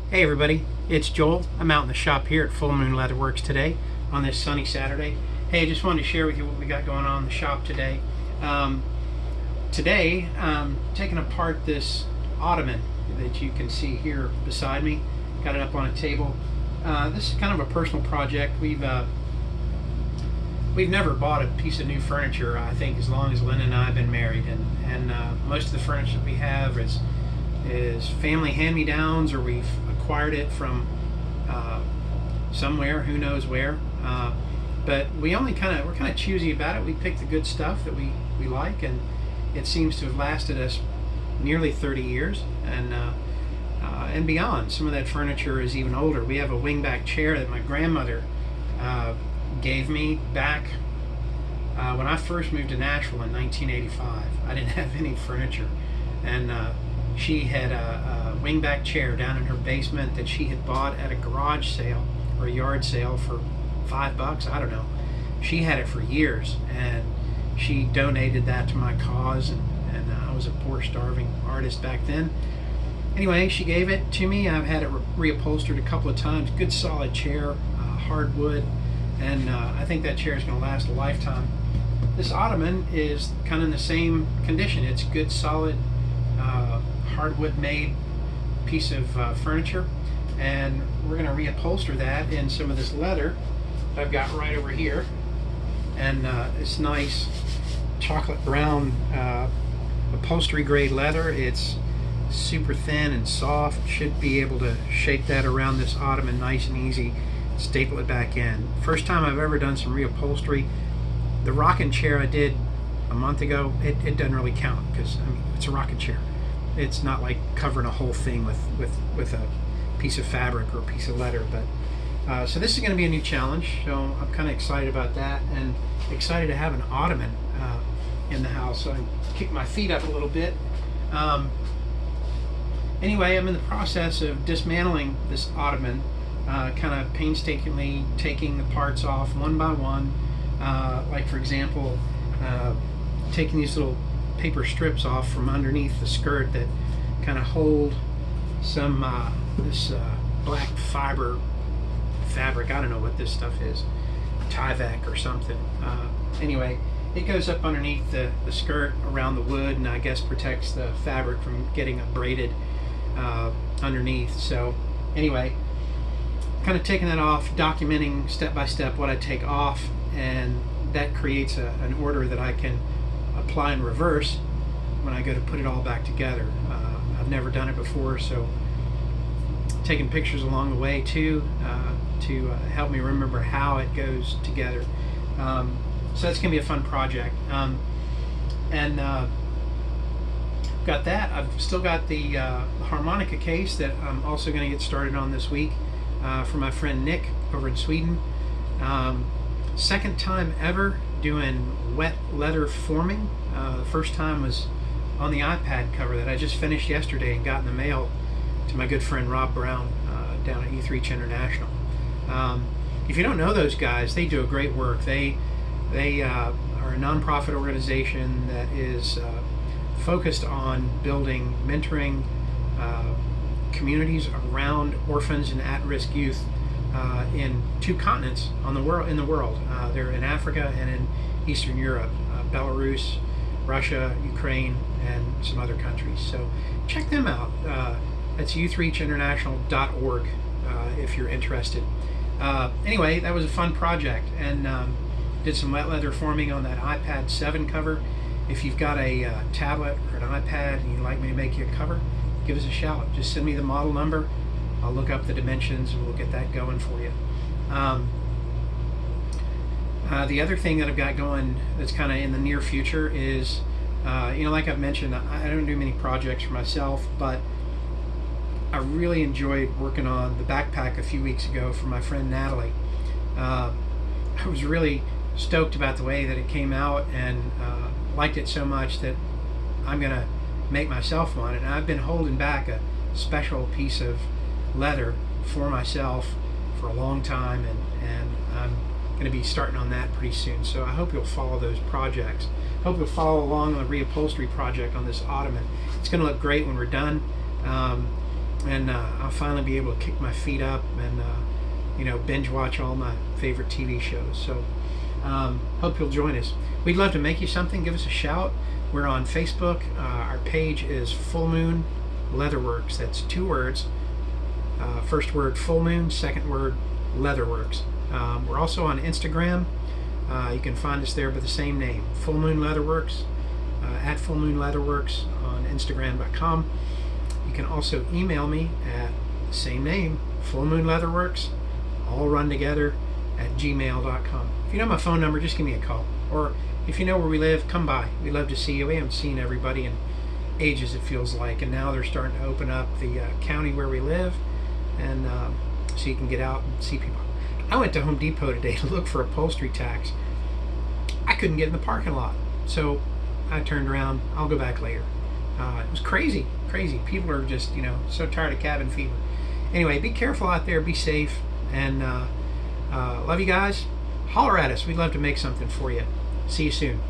Hey everybody, it's Joel. I'm out in the shop here at Full Moon Leatherworks today on this sunny Saturday. Hey, I just wanted to share with you what we got going on in the shop today. Today, I'm taking apart this ottoman that you can see here beside me. Got it up on a table. This is kind of a personal project. We've never bought a piece of new furniture, I think, as long as Lynn and I have been married, and most of the furniture we have is family hand-me-downs, or we've acquired it from somewhere, who knows where. But we're kind of choosy about it. We pick the good stuff that we like, and it seems to have lasted us nearly 30 years and beyond. Some of that furniture is even older. We have a wingback chair that my grandmother gave me back when I first moved to Nashville in 1985. I didn't have any furniture, and she had a wingback chair down in her basement that she had bought at a garage sale or a yard sale for $5. I don't know. She had it for years, and she donated that to my cause, and I was a poor, starving artist back then. Anyway, she gave it to me. I've had it reupholstered a couple of times. Good, solid chair, hardwood, and I think that chair is going to last a lifetime. This ottoman is kind of in the same condition. It's good, solid, hardwood made piece of furniture, and we're going to reupholster that in some of this leather that I've got right over here, and this nice chocolate brown upholstery grade leather. It's super thin and soft. Should be able to shape that around this ottoman nice and easy, staple it back in. First time I've ever done some reupholstery. The rocking chair I did a month ago, it doesn't really count, because I mean, it's a rocking chair. It's not like covering a whole thing with a piece of fabric or a piece of leather. But so this is going to be a new challenge, so I'm kind of excited about that, and excited to have an ottoman in the house. So I kick my feet up a little bit. Anyway, I'm in the process of dismantling this ottoman, kind of painstakingly taking the parts off one by one. Like, for example, taking these little paper strips off from underneath the skirt that kind of hold some this black fiber fabric. I don't know what this stuff is, Tyvek or something. Anyway, it goes up underneath the skirt around the wood, and I guess protects the fabric from getting abraded underneath. So anyway, kind of taking that off, documenting step by step what I take off, and that creates an order that I can apply in reverse when I go to put it all back together. I've never done it before, so taking pictures along the way too to help me remember how it goes together. So that's going to be a fun project. And got that. I've still got the harmonica case that I'm also going to get started on this week for my friend Nick over in Sweden. Second time ever doing wet leather forming. The first time was on the iPad cover that I just finished yesterday and got in the mail to my good friend Rob Brown down at Ethereach International. If you don't know those guys, they do a great work. They are a nonprofit organization that is focused on building mentoring communities around orphans and at-risk youth in 2 continents in the world. They're in Africa and in Eastern Europe, Belarus, Russia, Ukraine, and some other countries. So check them out. That's youthreachinternational.org if you're interested. Anyway, that was a fun project, and did some wet leather forming on that iPad 7 cover. If you've got a tablet or an iPad and you'd like me to make you a cover, give us a shout. Just send me the model number. I'll look up the dimensions and we'll get that going for you. The other thing that I've got going that's kind of in the near future is, like I've mentioned, I don't do many projects for myself, but I really enjoyed working on the backpack a few weeks ago for my friend Natalie. I was really stoked about the way that it came out, and liked it so much that I'm going to make myself one. And I've been holding back a special piece of leather for myself for a long time, and I'm going to be starting on that pretty soon. So I hope you'll follow those projects. Hope you'll follow along on the reupholstery project on this ottoman. It's going to look great when we're done. and I'll finally be able to kick my feet up and binge watch all my favorite TV shows. So hope you'll join us. We'd love to make you something. Give us a shout. We're on Facebook. Our page is Full Moon Leatherworks. That's 2 words. First word Full Moon, second word Leatherworks. We're also on Instagram. You can find us there by the same name, Full Moon Leatherworks, at Full Moon Leatherworks on Instagram.com. You can also email me at the same name, Full Moon Leatherworks, all run together, at gmail.com. If you know my phone number, just give me a call. Or if you know where we live, come by. We'd love to see you. We haven't seen everybody in ages, it feels like, and now they're starting to open up the county where we live, and so you can get out and see people. I went to Home Depot today to look for upholstery tacks. I couldn't get in the parking lot, so I turned around. I'll go back later. It was crazy. People are just, so tired of cabin fever. Anyway, be careful out there. Be safe, and love you guys. Holler at us. We'd love to make something for you. See you soon.